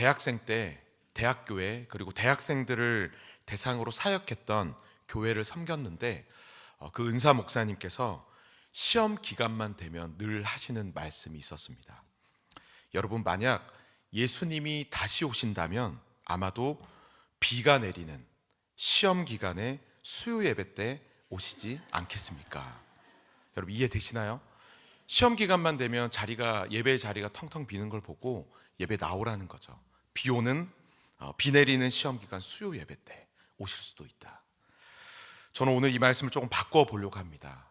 대학생 때 대학교회 그리고 대학생들을 대상으로 사역했던 교회를 섬겼는데 그 은사 목사님께서 시험 기간만 되면 늘 하시는 말씀이 있었습니다. 여러분, 만약 예수님이 다시 오신다면 아마도 비가 내리는 시험 기간에 수요 예배 때 오시지 않겠습니까? 여러분, 이해되시나요? 시험 기간만 되면 예배 자리가 텅텅 비는 걸 보고 예배 나오라는 거죠. 비 내리는 시험 기간 수요 예배 때 오실 수도 있다. 저는 오늘 이 말씀을 조금 바꿔 보려고 합니다.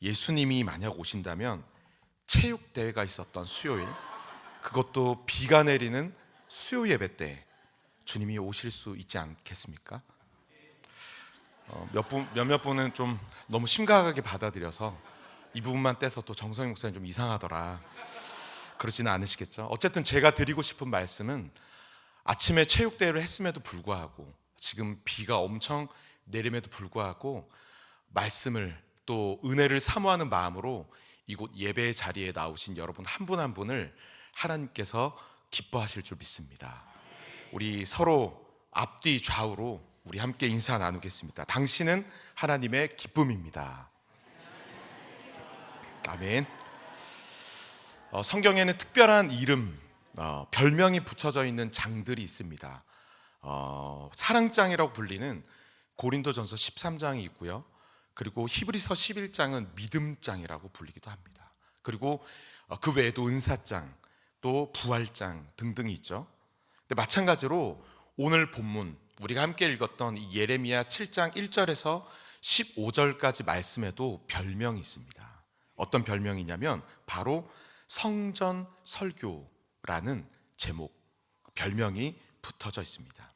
예수님이 오신다면 체육 대회가 있었던 수요일, 그것도 비가 내리는 수요 예배 때 주님이 오실 수 있지 않겠습니까? 몇몇 분은 좀 너무 심각하게 받아들여서 이 부분만 떼서 또 정성희 목사님 좀 이상하더라, 그러지는 않으시겠죠? 어쨌든 제가 드리고 싶은 말씀은 아침에 체육대회를 했음에도 불구하고, 지금 비가 엄청 내림에도 불구하고 말씀을 또 은혜를 사모하는 마음으로 이곳 예배 자리에 나오신 여러분 한 분 한 분을 하나님께서 기뻐하실 줄 믿습니다. 우리 서로 앞뒤 좌우로 우리 함께 인사 나누겠습니다. 당신은 하나님의 기쁨입니다. 아멘. 성경에는 특별한 이름, 별명이 붙여져 있는 장들이 있습니다. 사랑장이라고 불리는 고린도전서 13장이 있고요. 그리고 히브리서 11장은 믿음장이라고 불리기도 합니다. 그리고 그 외에도 은사장, 또 부활장 등등이 있죠. 근데 마찬가지로 오늘 본문 우리가 함께 읽었던 이 예레미야 7장 1절에서 15절까지 말씀에도 별명이 있습니다. 어떤 별명이냐면 바로 성전 설교라는 제목, 별명이 붙어져 있습니다.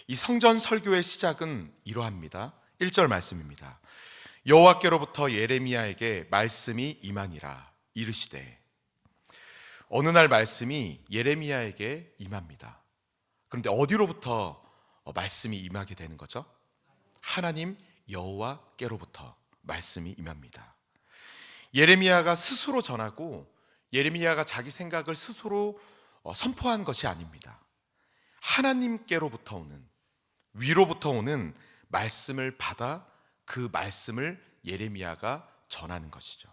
이 성전 설교의 시작은 이러합니다. 1절 말씀입니다. 여호와께로부터 예레미야에게 말씀이 임하니라 이르시되. 어느 날 말씀이 예레미야에게 임합니다. 그런데 어디로부터 말씀이 임하게 되는 거죠? 하나님 여호와께로부터 말씀이 임합니다. 예레미야가 스스로 전하고 예레미야가 자기 생각을 스스로 선포한 것이 아닙니다. 하나님께로부터 오는, 위로부터 오는 말씀을 받아 그 말씀을 예레미야가 전하는 것이죠.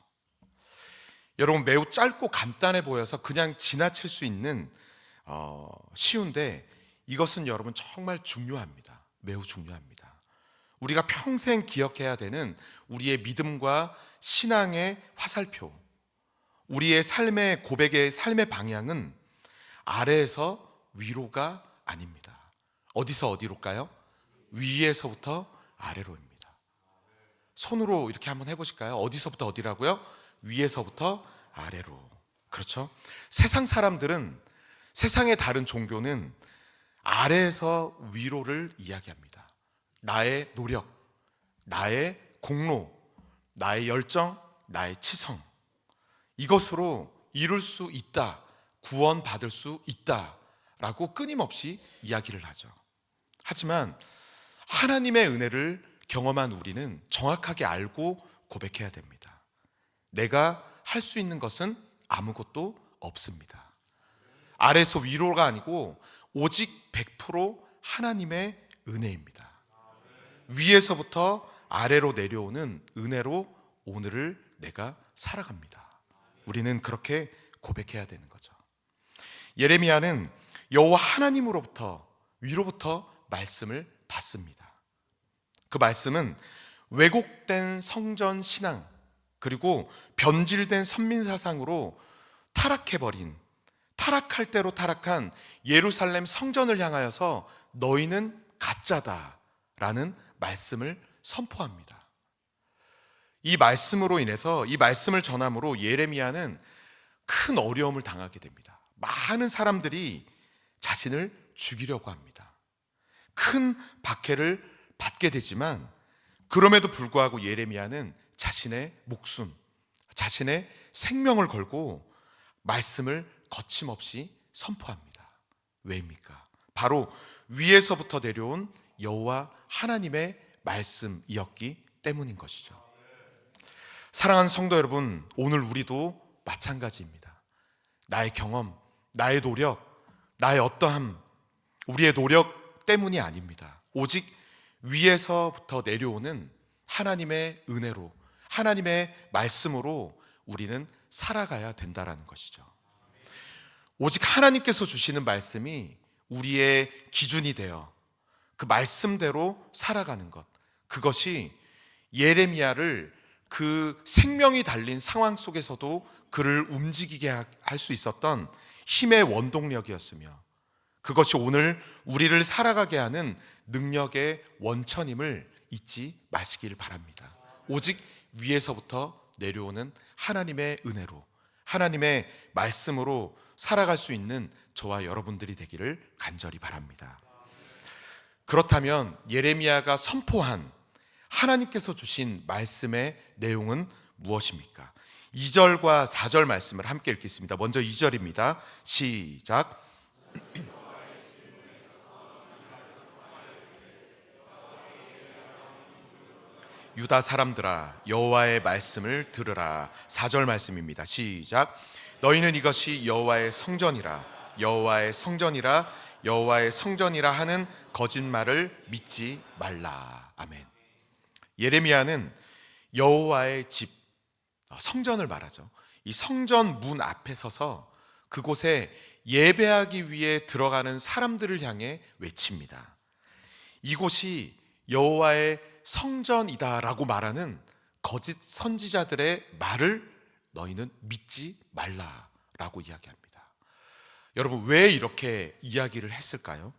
여러분, 매우 짧고 간단해 보여서 그냥 지나칠 수 있는 쉬운데 이것은 여러분 정말 중요합니다. 매우 중요합니다. 우리가 평생 기억해야 되는 우리의 믿음과 신앙의 화살표, 우리의 삶의 고백의 삶의 방향은 아래에서 위로가 아닙니다. 어디서 어디로일까요? 위에서부터 아래로입니다. 손으로 이렇게 한번 해보실까요? 어디서부터 어디라고요? 위에서부터 아래로. 그렇죠? 세상 사람들은, 세상의 다른 종교는 아래에서 위로를 이야기합니다. 나의 노력, 나의 공로, 나의 열정, 나의 치성, 이것으로 이룰 수 있다, 구원받을 수 있다 라고 끊임없이 이야기를 하죠. 하지만 하나님의 은혜를 경험한 우리는 정확하게 알고 고백해야 됩니다. 내가 할 수 있는 것은 아무것도 없습니다. 아래에서 위로가 아니고 오직 100% 하나님의 은혜입니다. 위에서부터 아래로 내려오는 은혜로 오늘을 내가 살아갑니다. 우리는 그렇게 고백해야 되는 거죠. 예레미야는 여호와 하나님으로부터, 위로부터 말씀을 받습니다. 그 말씀은 왜곡된 성전 신앙, 그리고 변질된 선민 사상으로 타락할 대로 타락한 예루살렘 성전을 향하여서 너희는 가짜다라는 말씀을 선포합니다. 이 말씀으로 인해서, 이 말씀을 전함으로 예레미야는 큰 어려움을 당하게 됩니다. 많은 사람들이 자신을 죽이려고 합니다. 큰 박해를 받게 되지만 그럼에도 불구하고 예레미야는 자신의 목숨, 자신의 생명을 걸고 말씀을 거침없이 선포합니다. 왜입니까? 바로 위에서부터 내려온 여호와 하나님의 말씀이었기 때문인 것이죠. 사랑하는 성도 여러분, 오늘 우리도 마찬가지입니다. 나의 경험, 나의 노력, 나의 어떠함, 우리의 노력 때문이 아닙니다. 오직 위에서부터 내려오는 하나님의 은혜로, 하나님의 말씀으로 우리는 살아가야 된다라는 것이죠. 오직 하나님께서 주시는 말씀이 우리의 기준이 되어 그 말씀대로 살아가는 것, 그것이 예레미야를 그 생명이 달린 상황 속에서도 그를 움직이게 할 수 있었던 힘의 원동력이었으며, 그것이 오늘 우리를 살아가게 하는 능력의 원천임을 잊지 마시길 바랍니다. 오직 위에서부터 내려오는 하나님의 은혜로, 하나님의 말씀으로 살아갈 수 있는 저와 여러분들이 되기를 간절히 바랍니다. 그렇다면 예레미야가 선포한 하나님께서 주신 말씀의 내용은 무엇입니까? 2절과 4절 말씀을 함께 읽겠습니다. 먼저 2절입니다. 시작. 유다 사람들아, 여호와의 말씀을 들으라. 4절 말씀입니다. 시작. 너희는 이것이 여호와의 성전이라, 여호와의 성전이라, 여호와의 성전이라 하는 거짓말을 믿지 말라. 아멘. 예레미야는 여호와의 집, 성전을 말하죠. 이 성전 문 앞에 서서 그곳에 예배하기 위해 들어가는 사람들을 향해 외칩니다. 이곳이 여호와의 성전이다라고 말하는 거짓 선지자들의 말을 너희는 믿지 말라라고 이야기합니다. 여러분, 왜 이렇게 이야기를 했을까요?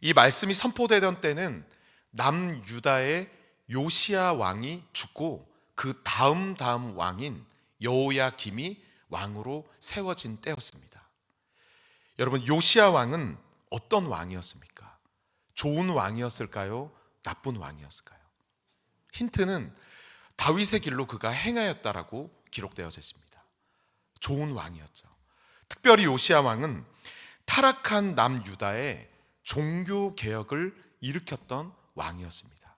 이 말씀이 선포되던 때는 남유다의 요시야 왕이 죽고 그 다음 왕인 여호야김이 왕으로 세워진 때였습니다. 여러분, 요시야 왕은 어떤 왕이었습니까? 좋은 왕이었을까요? 나쁜 왕이었을까요? 힌트는 다윗의 길로 그가 행하였다라고 기록되어져 있습니다. 좋은 왕이었죠. 특별히 요시야 왕은 타락한 남유다의 종교 개혁을 일으켰던 왕이었습니다.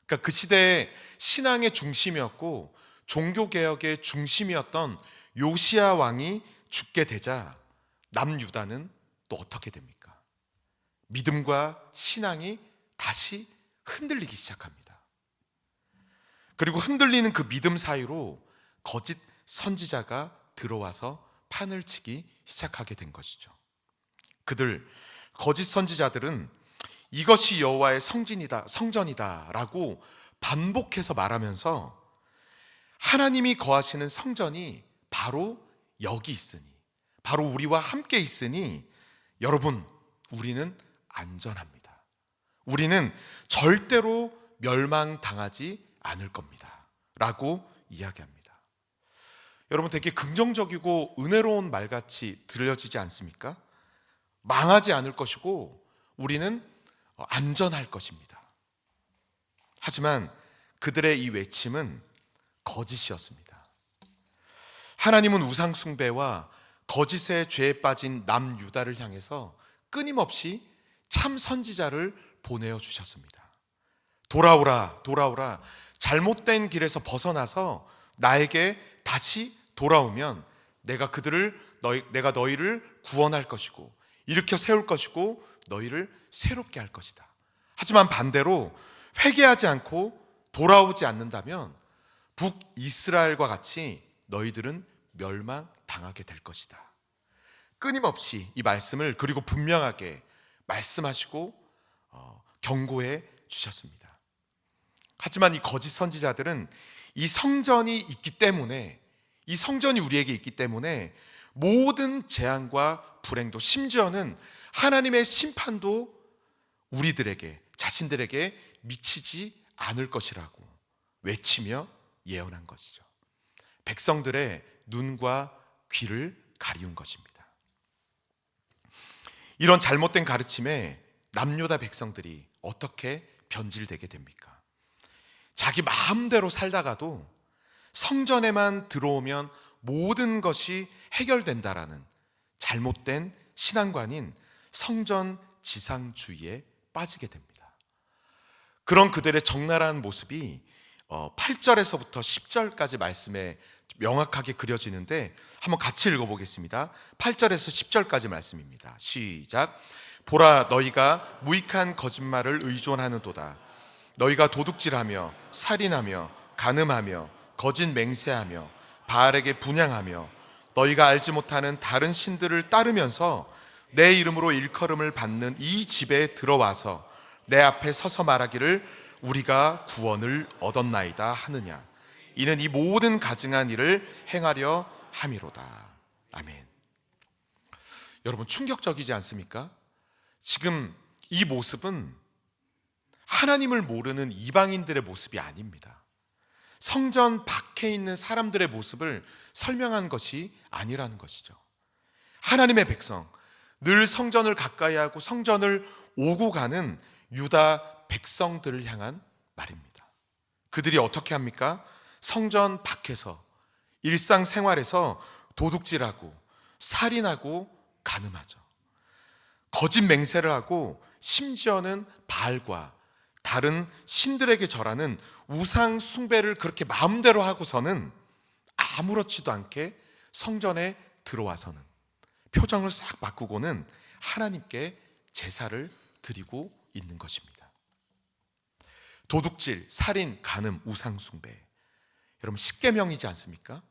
그러니까 그 시대의 신앙의 중심이었고 종교 개혁의 중심이었던 요시야 왕이 죽게 되자 남유다는 또 어떻게 됩니까? 믿음과 신앙이 다시 흔들리기 시작합니다. 그리고 흔들리는 그 믿음 사이로 거짓 선지자가 들어와서 판을 치기 시작하게 된 것이죠. 그들 거짓 선지자들은 이것이 여호와의 성전이다 라고 반복해서 말하면서 하나님이 거하시는 성전이 바로 여기 있으니, 바로 우리와 함께 있으니 여러분, 우리는 안전합니다. 우리는 절대로 멸망당하지 않을 겁니다 라고 이야기합니다. 여러분, 되게 긍정적이고 은혜로운 말같이 들려지지 않습니까? 망하지 않을 것이고 우리는 안전할 것입니다. 하지만 그들의 이 외침은 거짓이었습니다. 하나님은 우상 숭배와 거짓의 죄에 빠진 남유다를 향해서 끊임없이 참 선지자를 보내어 주셨습니다. 돌아오라, 돌아오라. 잘못된 길에서 벗어나서 나에게 다시 돌아오면 내가 너희를 구원할 것이고 일으켜 세울 것이고 너희를 새롭게 할 것이다. 하지만 반대로 회개하지 않고 돌아오지 않는다면 북이스라엘과 같이 너희들은 멸망당하게 될 것이다. 끊임없이 이 말씀을, 그리고 분명하게 말씀하시고 경고해 주셨습니다. 하지만 이 거짓 선지자들은 이 성전이 있기 때문에, 이 성전이 우리에게 있기 때문에 모든 재앙과 불행도, 심지어는 하나님의 심판도 우리들에게, 자신들에게 미치지 않을 것이라고 외치며 예언한 것이죠. 백성들의 눈과 귀를 가리운 것입니다. 이런 잘못된 가르침에 남유다 백성들이 어떻게 변질되게 됩니까? 자기 마음대로 살다가도 성전에만 들어오면 모든 것이 해결된다라는 잘못된 신앙관인 성전 지상주의에 빠지게 됩니다. 그런 그들의 적나라한 모습이 8절에서부터 10절까지 말씀에 명확하게 그려지는데 한번 같이 읽어보겠습니다. 8절에서 10절까지 말씀입니다. 시작. 보라, 너희가 무익한 거짓말을 의존하는도다. 너희가 도둑질하며 살인하며 간음하며 거짓 맹세하며 바알에게 분향하며 너희가 알지 못하는 다른 신들을 따르면서 내 이름으로 일컬음을 받는 이 집에 들어와서 내 앞에 서서 말하기를 우리가 구원을 얻었나이다 하느냐. 이는 이 모든 가증한 일을 행하려 함이로다. 아멘. 여러분, 충격적이지 않습니까? 지금 이 모습은 하나님을 모르는 이방인들의 모습이 아닙니다. 성전 밖에 있는 사람들의 모습을 설명한 것이 아니라는 것이죠. 하나님의 백성, 늘 성전을 가까이 하고 성전을 오고 가는 유다 백성들을 향한 말입니다. 그들이 어떻게 합니까? 성전 밖에서 일상생활에서 도둑질하고 살인하고 간음하죠. 거짓 맹세를 하고 심지어는 바알과 다른 신들에게 절하는 우상 숭배를 그렇게 마음대로 하고서는 아무렇지도 않게 성전에 들어와서는 표정을 싹 바꾸고는 하나님께 제사를 드리고 있는 것입니다. 도둑질, 살인, 간음, 우상 숭배. 여러분 10계명이지 않습니까?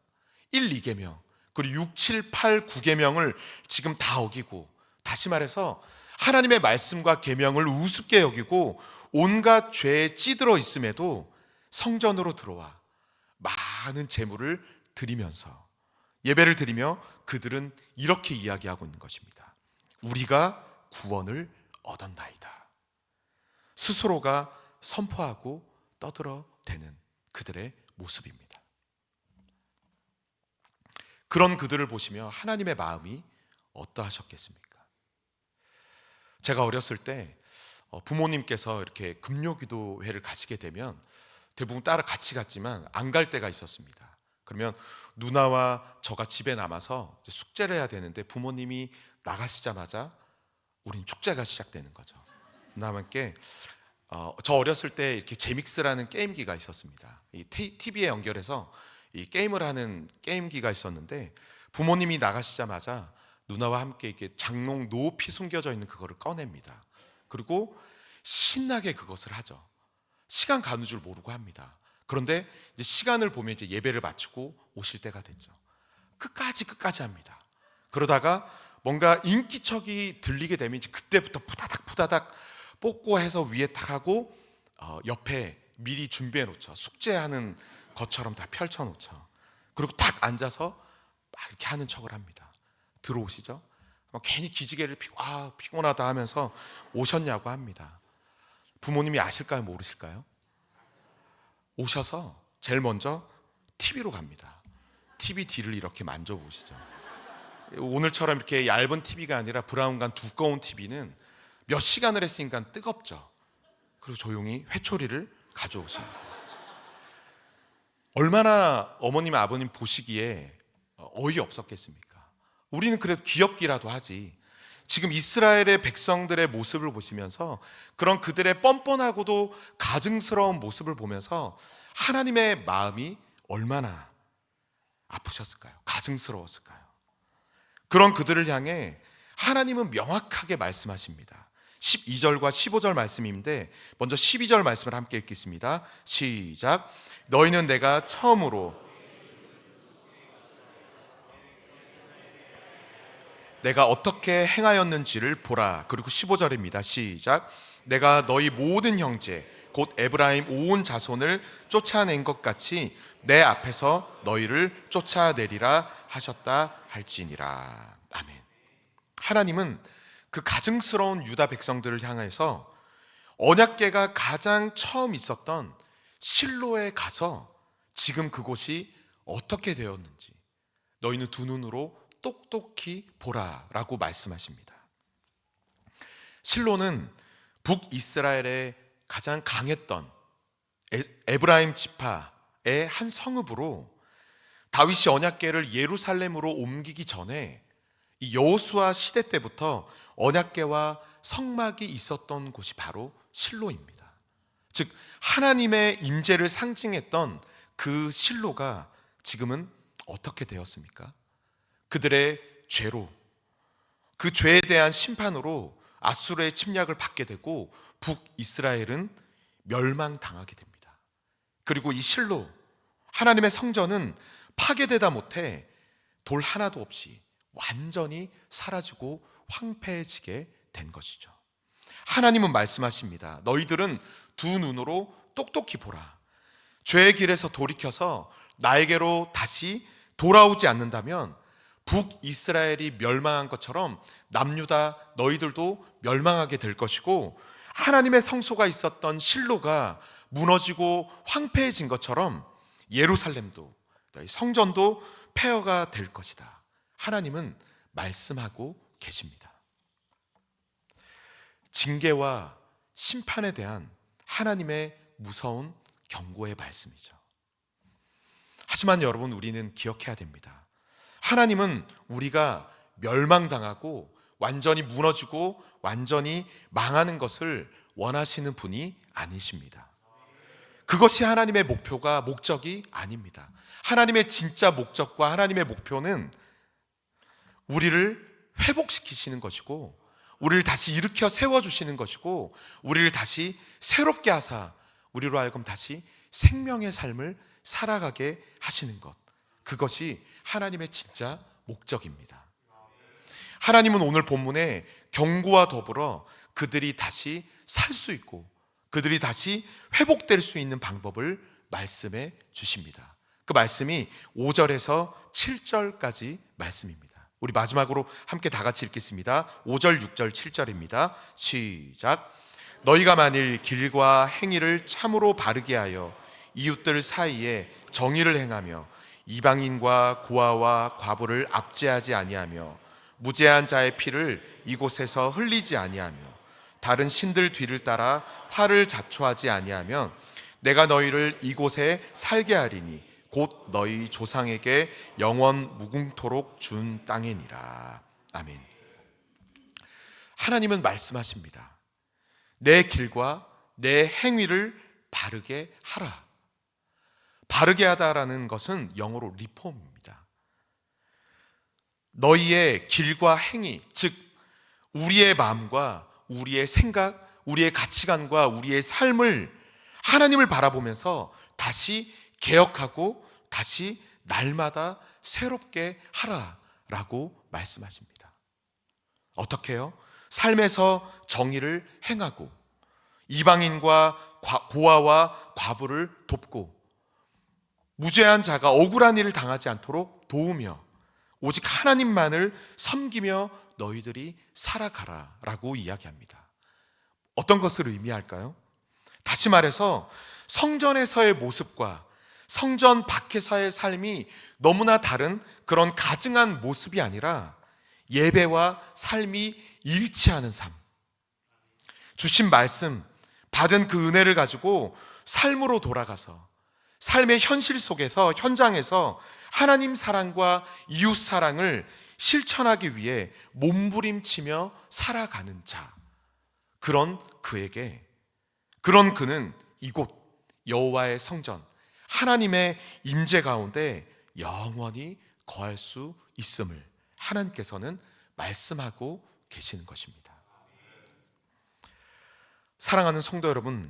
1, 2계명 그리고 6, 7, 8, 9계명을 지금 다 어기고, 다시 말해서 하나님의 말씀과 계명을 우습게 여기고 온갖 죄에 찌들어 있음에도 성전으로 들어와 많은 제물을 드리면서 예배를 드리며 그들은 이렇게 이야기하고 있는 것입니다. 우리가 구원을 얻었나이다. 스스로가 선포하고 떠들어대는 그들의 모습입니다. 그런 그들을 보시며 하나님의 마음이 어떠하셨겠습니까? 제가 어렸을 때 부모님께서 이렇게 금요기도회를 가시게 되면 대부분 따라 같이 갔지만 안 갈 때가 있었습니다. 그러면 누나와 저가 집에 남아서 숙제를 해야 되는데 부모님이 나가시자마자 우린 축제가 시작되는 거죠. 누나와 함께 저 어렸을 때 이렇게 제믹스라는 게임기가 있었습니다. 이 TV에 연결해서 이 게임을 하는 게임기가 있었는데 부모님이 나가시자마자 누나와 함께 이렇게 장롱 높이 숨겨져 있는 그거를 꺼냅니다. 그리고 신나게 그것을 하죠. 시간 가는 줄 모르고 합니다. 그런데 이제 시간을 보면 이제 예배를 마치고 오실 때가 됐죠. 끝까지 합니다. 그러다가 뭔가 인기척이 들리게 되면 이제 그때부터 푸다닥 뽑고 해서 위에 딱 하고 옆에 미리 준비해 놓죠. 숙제하는 것처럼 다 펼쳐 놓죠. 그리고 탁 앉아서 막 이렇게 하는 척을 합니다. 들어오시죠? 괜히 기지개를 피고 피곤하다 하면서 오셨냐고 합니다. 부모님이 아실까요? 모르실까요? 오셔서 제일 먼저 TV로 갑니다. TV 뒤를 이렇게 만져보시죠. 오늘처럼 이렇게 얇은 TV가 아니라 브라운관 두꺼운 TV는 몇 시간을 했으니까 뜨겁죠. 그리고 조용히 회초리를 가져오십니다. 얼마나 어머님 아버님 보시기에 어이없었겠습니까? 우리는 그래도 귀엽기라도 하지. 지금 이스라엘의 백성들의 모습을 보시면서 그런 그들의 뻔뻔하고도 가증스러운 모습을 보면서 하나님의 마음이 얼마나 아프셨을까요? 가증스러웠을까요? 그런 그들을 향해 하나님은 명확하게 말씀하십니다. 12절과 15절 말씀인데 먼저 12절 말씀을 함께 읽겠습니다. 시작. 너희는 내가 처음으로 내가 어떻게 행하였는지를 보라. 그리고 15절입니다. 시작. 내가 너희 모든 형제 곧 에브라임 온 자손을 쫓아낸 것 같이 내 앞에서 너희를 쫓아내리라 하셨다 할지니라. 아멘. 하나님은 그 가증스러운 유다 백성들을 향해서 언약궤가 가장 처음 있었던 실로에 가서 지금 그곳이 어떻게 되었는지 너희는 두 눈으로 똑똑히 보라라고 말씀하십니다. 실로는 북이스라엘의 가장 강했던 에브라임 지파의 한 성읍으로 다윗이 언약궤를 예루살렘으로 옮기기 전에 이 여호수아 시대 때부터 언약궤와 성막이 있었던 곳이 바로 실로입니다. 즉 하나님의 임재를 상징했던 그 실로가 지금은 어떻게 되었습니까? 그들의 죄로, 그 죄에 대한 심판으로 아수르의 침략을 받게 되고 북이스라엘은 멸망당하게 됩니다. 그리고 이 실로, 하나님의 성전은 파괴되다 못해 돌 하나도 없이 완전히 사라지고 황폐해지게 된 것이죠. 하나님은 말씀하십니다. 너희들은 두 눈으로 똑똑히 보라. 죄의 길에서 돌이켜서 나에게로 다시 돌아오지 않는다면 북이스라엘이 멸망한 것처럼 남유다 너희들도 멸망하게 될 것이고, 하나님의 성소가 있었던 실로가 무너지고 황폐해진 것처럼 예루살렘도, 성전도 폐허가 될 것이다. 하나님은 말씀하고 계십니다. 징계와 심판에 대한 하나님의 무서운 경고의 말씀이죠. 하지만 여러분, 우리는 기억해야 됩니다. 하나님은 우리가 멸망당하고 완전히 무너지고 완전히 망하는 것을 원하시는 분이 아니십니다. 그것이 하나님의 목적이 아닙니다. 하나님의 진짜 목적과 하나님의 목표는 우리를 회복시키시는 것이고, 우리를 다시 일으켜 세워주시는 것이고, 우리를 다시 새롭게 하사 우리로 하여금 다시 생명의 삶을 살아가게 하시는 것, 그것이 하나님의 진짜 목적입니다. 하나님은 오늘 본문에 경고와 더불어 그들이 다시 살 수 있고 그들이 다시 회복될 수 있는 방법을 말씀해 주십니다. 그 말씀이 5절에서 7절까지 말씀입니다. 우리 마지막으로 함께 다 같이 읽겠습니다. 5절, 6절, 7절입니다. 시작. 너희가 만일 길과 행위를 참으로 바르게 하여 이웃들 사이에 정의를 행하며 이방인과 고아와 과부를 압제하지 아니하며 무죄한 자의 피를 이곳에서 흘리지 아니하며 다른 신들 뒤를 따라 화를 자초하지 아니하면 내가 너희를 이곳에 살게 하리니 곧 너희 조상에게 영원 무궁토록 준 땅이니라. 아멘. 하나님은 말씀하십니다. 내 길과 내 행위를 바르게 하라. 바르게 하다라는 것은 영어로 리폼입니다. 너희의 길과 행위, 즉 우리의 마음과 우리의 생각, 우리의 가치관과 우리의 삶을 하나님을 바라보면서 다시 개혁하고 다시 날마다 새롭게 하라라고 말씀하십니다. 어떻게 해요? 삶에서 정의를 행하고 이방인과 고아와 과부를 돕고 무죄한 자가 억울한 일을 당하지 않도록 도우며 오직 하나님만을 섬기며 너희들이 살아가라라고 이야기합니다. 어떤 것을 의미할까요? 다시 말해서 성전에서의 모습과 성전 밖에서의 삶이 너무나 다른 그런 가증한 모습이 아니라 예배와 삶이 일치하는 삶, 주신 말씀, 받은 그 은혜를 가지고 삶으로 돌아가서 삶의 현실 속에서, 현장에서 하나님 사랑과 이웃 사랑을 실천하기 위해 몸부림치며 살아가는 자, 그런 그는 이곳 여호와의 성전, 하나님의 임재 가운데 영원히 거할 수 있음을 하나님께서는 말씀하고 계시는 것입니다. 사랑하는 성도 여러분,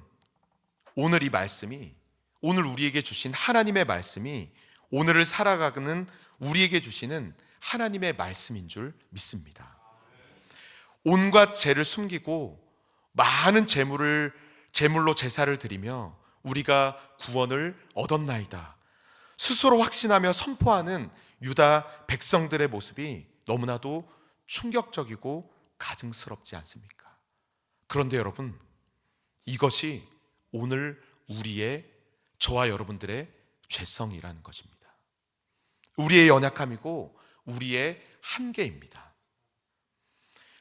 오늘 이 말씀이, 오늘 우리에게 주신 하나님의 말씀이 오늘을 살아가는 우리에게 주시는 하나님의 말씀인 줄 믿습니다. 온갖 죄를 숨기고 많은 제물로 제사를 드리며 우리가 구원을 얻었나이다 스스로 확신하며 선포하는 유다 백성들의 모습이 너무나도 충격적이고 가증스럽지 않습니까? 그런데 여러분, 이것이 오늘 저와 여러분들의 죄성이라는 것입니다. 우리의 연약함이고 우리의 한계입니다.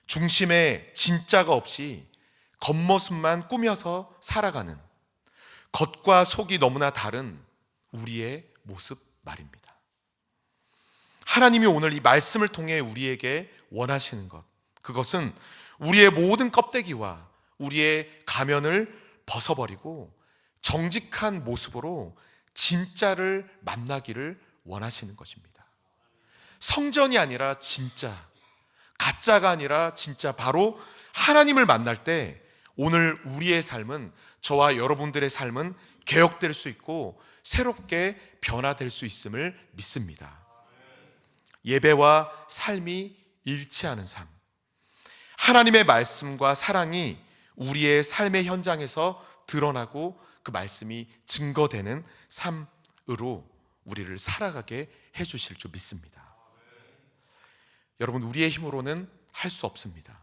중심에 진짜가 없이 겉모습만 꾸며서 살아가는, 겉과 속이 너무나 다른 우리의 모습 말입니다. 하나님이 오늘 이 말씀을 통해 우리에게 원하시는 것, 그것은 우리의 모든 껍데기와 우리의 가면을 벗어버리고 정직한 모습으로 진짜를 만나기를 원하시는 것입니다. 성전이 아니라 진짜, 가짜가 아니라 진짜, 바로 하나님을 만날 때 오늘 우리의 삶은, 저와 여러분들의 삶은 개혁될 수 있고 새롭게 변화될 수 있음을 믿습니다. 예배와 삶이 일치하는 삶, 하나님의 말씀과 사랑이 우리의 삶의 현장에서 드러나고 그 말씀이 증거되는 삶으로 우리를 살아가게 해주실 줄 믿습니다. 여러분, 우리의 힘으로는 할 수 없습니다.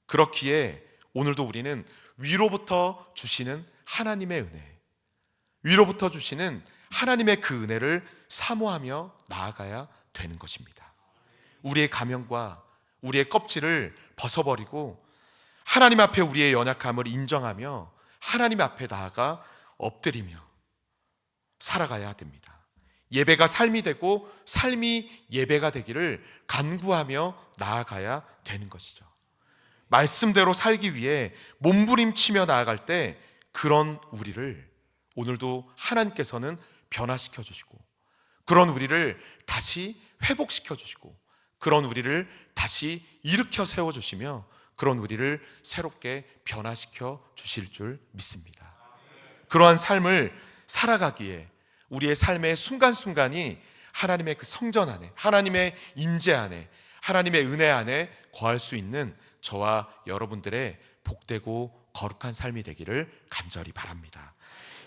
그렇기에 오늘도 우리는 위로부터 주시는 하나님의 은혜, 위로부터 주시는 하나님의 그 은혜를 사모하며 나아가야 되는 것입니다. 우리의 가면과 우리의 껍질을 벗어버리고 하나님 앞에 우리의 연약함을 인정하며 하나님 앞에 나아가 엎드리며 살아가야 됩니다. 예배가 삶이 되고 삶이 예배가 되기를 간구하며 나아가야 되는 것이죠. 말씀대로 살기 위해 몸부림치며 나아갈 때 그런 우리를 오늘도 하나님께서는 변화시켜 주시고, 그런 우리를 다시 회복시켜 주시고, 그런 우리를 다시 일으켜 세워 주시며, 그런 우리를 새롭게 변화시켜 주실 줄 믿습니다. 그러한 삶을 살아가기에 우리의 삶의 순간순간이 하나님의 그 성전 안에, 하나님의 임재 안에, 하나님의 은혜 안에 거할 수 있는 저와 여러분들의 복되고 거룩한 삶이 되기를 간절히 바랍니다.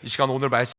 이 시간 오늘 말씀